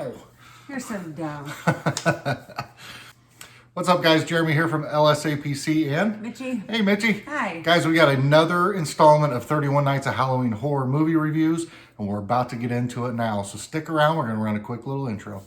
Ow! You're so dumb. What's up, guys? Jeremy here from LSAPC and Mitchie. Hey, Mitchie. Hi. Guys, we got another installment of 31 Nights of Halloween horror movie reviews, and we're about to get into it now. So stick around. We're going to run a quick little intro.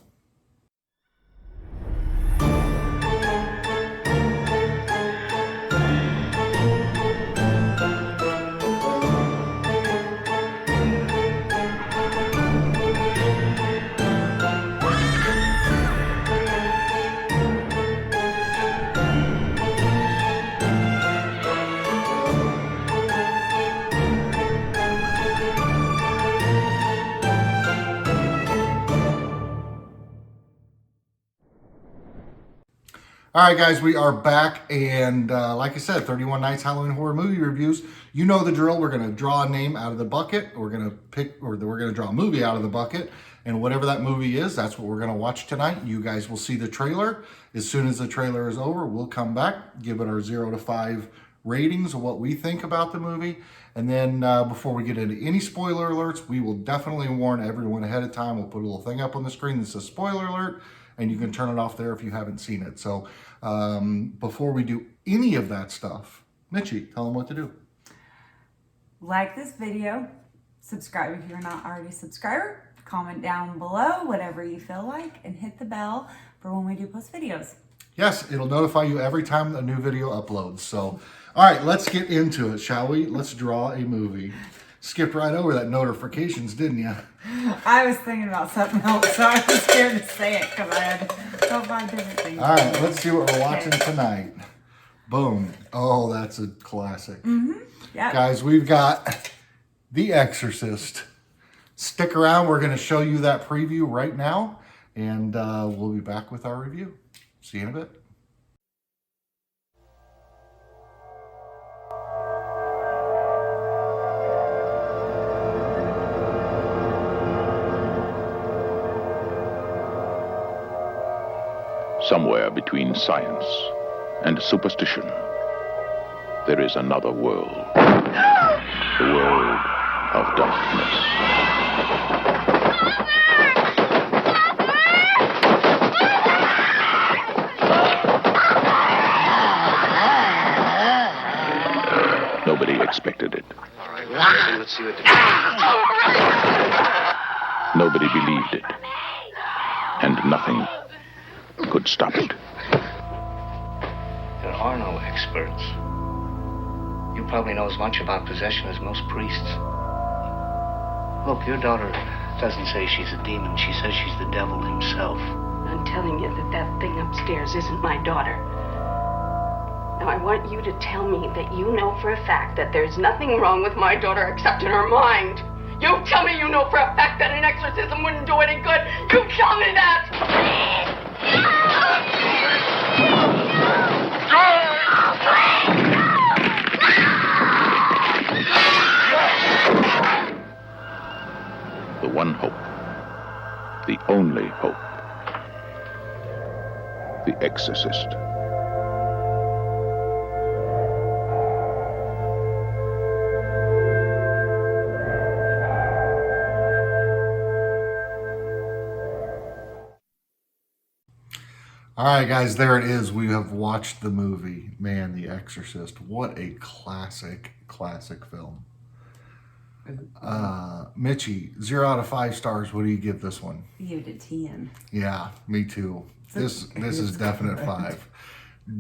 All right, guys, we are back, and like I said, 31 Nights Halloween horror movie reviews. You know the drill. We're going to draw a name out of the bucket. We're going to pick, or we're going to draw a movie out of the bucket, and whatever that movie is, that's what we're going to watch tonight. You guys will see the trailer. As soon as the trailer is over, we'll come back, give it our 0 to 5 ratings of what we think about the movie. And then before we get into any spoiler alerts, we will definitely warn everyone ahead of time. We'll put a little thing up on the screen that says spoiler alert, and you can turn it off there if you haven't seen it. So before we do any of that stuff, Mitchie, tell them what to do. Like this video, subscribe if you're not already a subscriber, comment down below whatever you feel like, and hit the bell for when we do post videos. Yes, it'll notify you every time a new video uploads. So, all right, let's get into it, shall we? Let's draw a movie. Skipped right over that notifications, didn't you? I was thinking about something else, so I was scared to say it because I had to go find different things. All right, let's see what we're watching tonight. Boom. Oh, that's a classic. Yeah. Guys, we've got The Exorcist. Stick around. We're going to show you that preview right now, and we'll be back with our review. See you in a bit. Somewhere between science and superstition, there is another world. The world of darkness. Nobody expected it. All right, well, let's see what the... Nobody believed it. And nothing could stop it. There are no experts. You probably know as much about possession as most priests. Look, your daughter doesn't say she's a demon. She says she's the devil himself. I'm telling you that that thing upstairs isn't my daughter. Now, I want you to tell me that you know for a fact that there's nothing wrong with my daughter except in her mind. You tell me you know for a fact that an exorcism wouldn't do any good. You tell me that! The one hope, the only hope, The Exorcist. All right, guys, there it is. We have watched the movie, man, The Exorcist. What a classic film. Mitchie, 0 out of 5 stars. What do you give this one? You did 10. Yeah, me too. This is definite 5.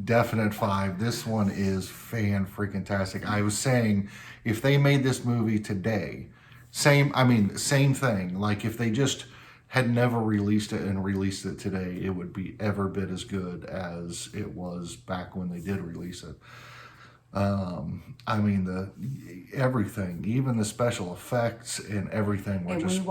Definite 5. This one is fan-freaking-tastic. I was saying, if they made this movie today, same thing. Like, if they just had never released it and released it today, it would be every bit as good as it was back when they did release it. I mean, everything, even the special effects and everything were just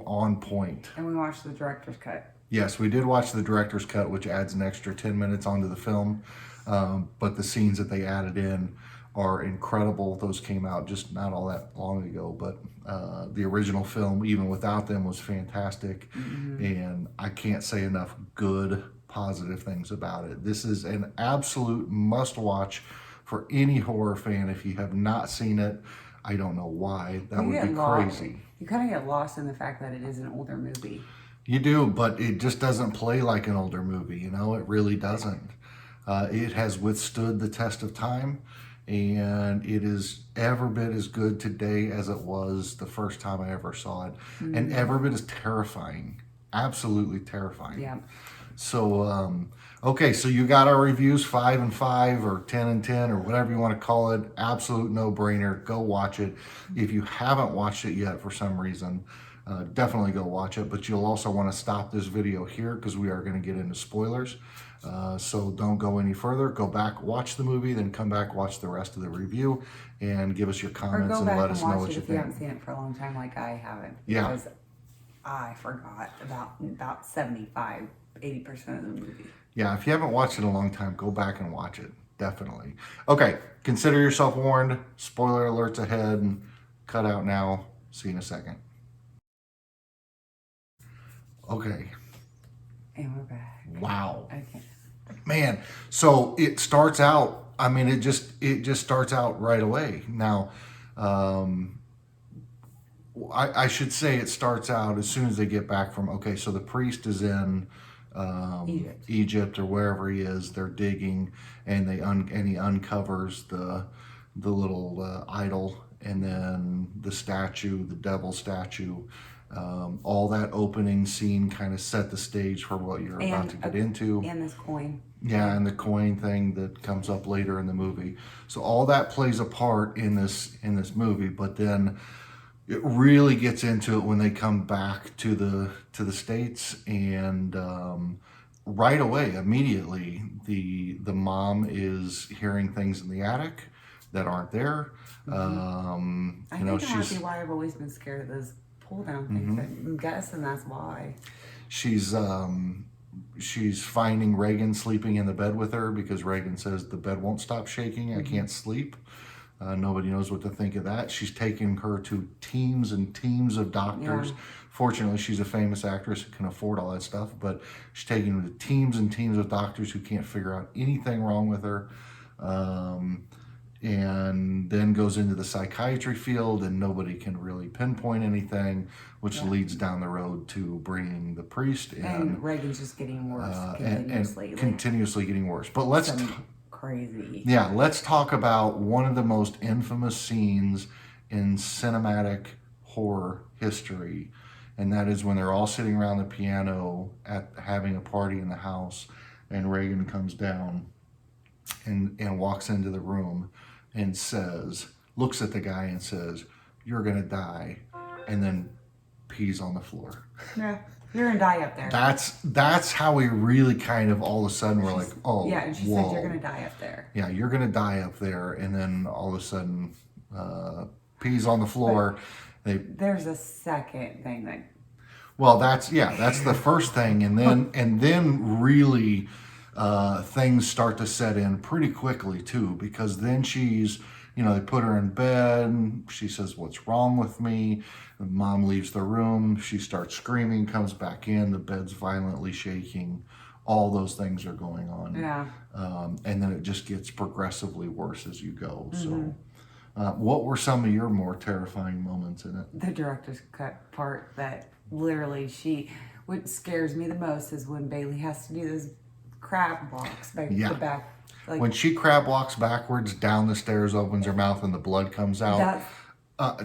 on point. And we watched the director's cut. Yes, we did watch the director's cut, which adds an extra 10 minutes onto the film. But the scenes that they added in are incredible. Those came out just not all that long ago, but the original film, even without them, was fantastic. And I can't say enough good, positive things about it. This is an absolute must-watch for any horror fan. If you have not seen it, I don't know why. That would be crazy. You kind of get lost in the fact that it is an older movie. You do, but it just doesn't play like an older movie, you know? It really doesn't. It has withstood the test of time, and it is every bit as good today as it was the first time I ever saw it, and every bit as terrifying. Absolutely terrifying. Yeah. So, okay, so you got our reviews, 5 and 5 or 10 and 10 or whatever you want to call it. Absolute no-brainer. Go watch it. If you haven't watched it yet for some reason, definitely go watch it. But you'll also want to stop this video here because we are going to get into spoilers. So don't go any further. Go back, watch the movie, then come back, watch the rest of the review, and give us your Or comments go and back let and us know watch what it you if you haven't think. seen it for a long time like I haven't. Yeah. Because I forgot about 75, 80% of the movie. Yeah, if you haven't watched it in a long time, go back and watch it. Definitely. Okay, consider yourself warned. Spoiler alerts ahead. And cut out now. See you in a second. Okay. And we're back. Wow. Okay. Man, so it starts out, I mean, it just starts out right away. Now, I should say it starts out as soon as they get back from, okay, so the priest is in Egypt or wherever he is. They're digging, and he uncovers the little idol, and then the statue, the devil statue. All that opening scene kind of set the stage for what you're about to get into. And this coin. Yeah, and the coin thing that comes up later in the movie. So all that plays a part in this movie, but then it really gets into it when they come back to the States, and right away, immediately, the mom is hearing things in the attic that aren't there. I you think know, that might be why I've always been scared of those pull down things. I'm guessing that's why. She's finding Regan sleeping in the bed with her because Regan says the bed won't stop shaking. I can't sleep. Nobody knows what to think of that. She's taking her to teams and teams of doctors. Yeah. Fortunately, she's a famous actress and can afford all that stuff, but she's taking her to teams and teams of doctors who can't figure out anything wrong with her. And then goes into the psychiatry field, and nobody can really pinpoint anything, which leads down the road to bringing the priest in. And Reagan's just getting worse continuously. And continuously getting worse. But let's crazy. Yeah, let's talk about one of the most infamous scenes in cinematic horror history, and that is when they're all sitting around the piano at having a party in the house, and Regan comes down and walks into the room and looks at the guy and says, "You're gonna die," and then pees on the floor. Yeah, you're gonna die up there. That's how we really kind of all of a sudden we're like, oh, yeah, and she whoa. said you're gonna die up there. Yeah, you're gonna die up there, and then all of a sudden, pees on the floor. There's a second thing that. Well, that's the first thing, and then really things start to set in pretty quickly too, because then she's, they put her in bed. She says, "What's wrong with me?" The mom leaves the room. She starts screaming, comes back in. The bed's violently shaking. All those things are going on. Yeah. And then it just gets progressively worse as you go. So, what were some of your more terrifying moments in it? The director's cut part that literally what scares me the most is when Bailey has to do those crab walks back to the back. Like, when she crab walks backwards down the stairs, opens her mouth, and the blood comes out.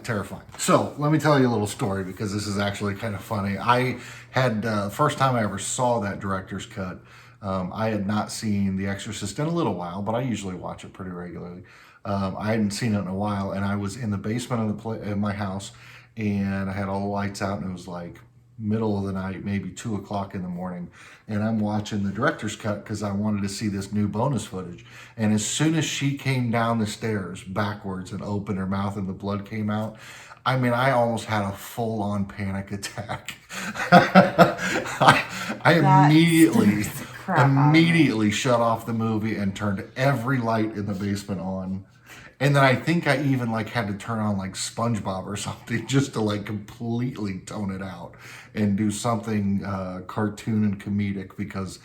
Terrifying. So let me tell you a little story, because this is actually kind of funny. I had first time I ever saw that director's cut. I had not seen The Exorcist in a little while, but I usually watch it pretty regularly. I hadn't seen it in a while, and I was in the basement of my house, and I had all the lights out, and it was like middle of the night, maybe 2 o'clock in the morning, and I'm watching the director's cut because I wanted to see this new bonus footage. And as soon as she came down the stairs backwards and opened her mouth and the blood came out, I mean, I almost had a full-on panic attack. I immediately shut off the movie and turned every light in the basement on. And then I think I even had to turn on SpongeBob or something just to completely tone it out and do something cartoon and comedic, because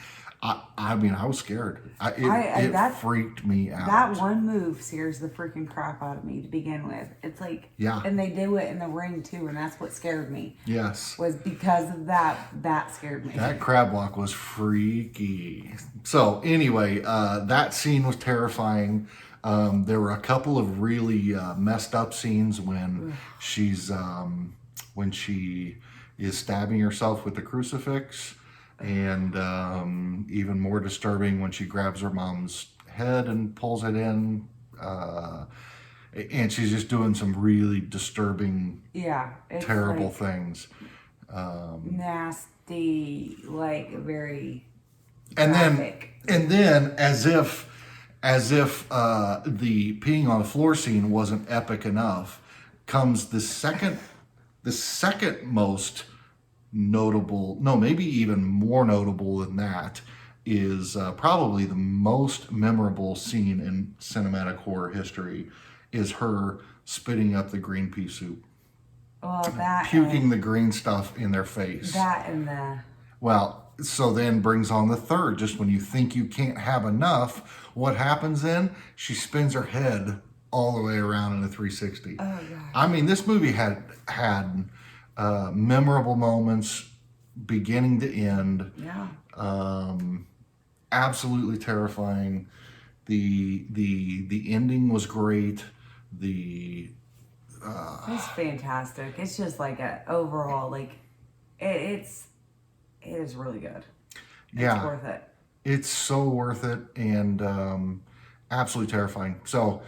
I mean, I was scared. It freaked me out. That one move scares the freaking crap out of me to begin with. It's like, yeah. And they do it in the ring too, and that's what scared me. Yes. Was because of that. That scared me. That crab walk was freaky. So anyway, that scene was terrifying. There were a couple of really messed up scenes when when she is stabbing herself with the crucifix. And even more disturbing when she grabs her mom's head and pulls it in. And she's just doing some really disturbing, terrible things. Nasty, like very graphic. And then as if the peeing on the floor scene wasn't epic enough, comes the second most notable, no, maybe even more notable than that, is probably the most memorable scene in cinematic horror history, is her spitting up the green pea soup. Well, that puking the green stuff in their face. That and the... Well, so then brings on the third. Just when you think you can't have enough, what happens then? She spins her head all the way around in a 360. Oh, God. I mean, this movie had memorable moments beginning to end. Yeah. Absolutely terrifying. The ending was great. It's fantastic. It's just like a overall, like it is really good. Yeah. It's worth it. It's so worth it, and absolutely terrifying. So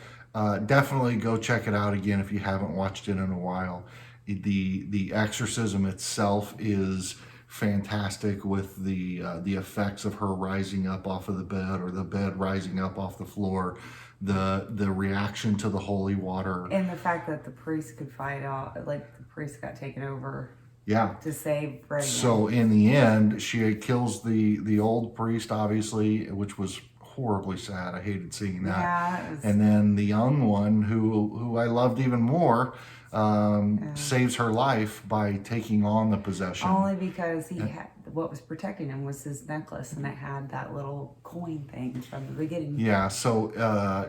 definitely go check it out again if you haven't watched it in a while. The exorcism itself is fantastic, with the effects of her rising up off of the bed, or the bed rising up off the floor, the reaction to the holy water, and the fact that the priest could fight off, like the priest got taken over. Yeah. To save regan. So in the end, she kills the old priest, obviously, which was horribly sad. I hated seeing that. Yeah. And then the young one, who I loved even more, saves her life by taking on the possession. Only because he had, what was protecting him was his necklace, and it had that little coin thing from the beginning. Yeah. So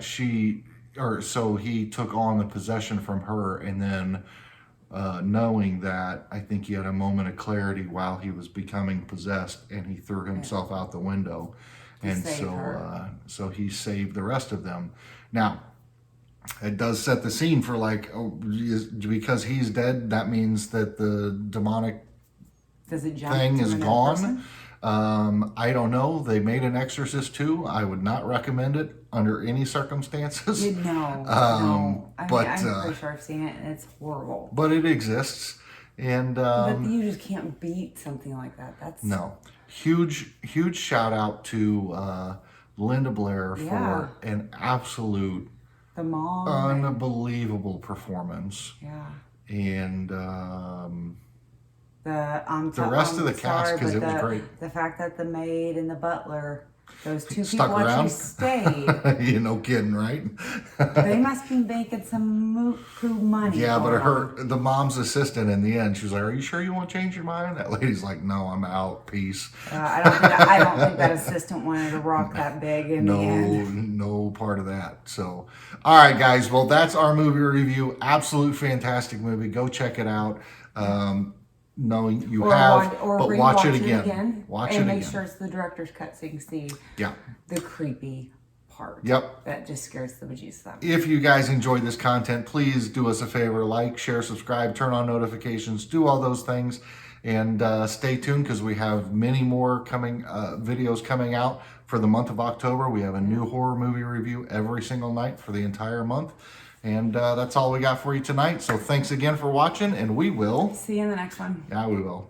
so he took on the possession from her, and then knowing that, I think he had a moment of clarity while he was becoming possessed, and he threw himself out the window. And so he saved the rest of them. Now, it does set the scene for because he's dead, that means that the demonic thing is gone. I don't know. They made an Exorcist 2. I would not recommend it under any circumstances. No. I'm pretty sure I've seen it, and it's horrible. But it exists, and but you just can't beat something like that. That's no. Huge shout out to Linda Blair for an absolute unbelievable performance. Yeah. And the rest of the cast, because it was great. The fact that the maid and the butler, those two stuck people around. actually stayed. You no kidding, right? They must be making some money. Yeah, but the mom's assistant in the end, she was like, "Are you sure you want to change your mind?" That lady's like, "No, I'm out. Peace." I don't think that assistant wanted to rock that big in the end. No part of that. So, all right, guys. Well, that's our movie review. Absolute fantastic movie. Go check it out. Knowing you but watch it again. Watch it again. And make sure it's the director's cut so you can see the creepy part. Yep. That just scares the bejesus out of me. If you guys enjoyed this content, please do us a favor. Like, share, subscribe, turn on notifications, do all those things. And stay tuned, because we have many more videos coming out for the month of October. We have a new horror movie review every single night for the entire month. And that's all we got for you tonight. So thanks again for watching, and we will see you in the next one. Yeah, we will.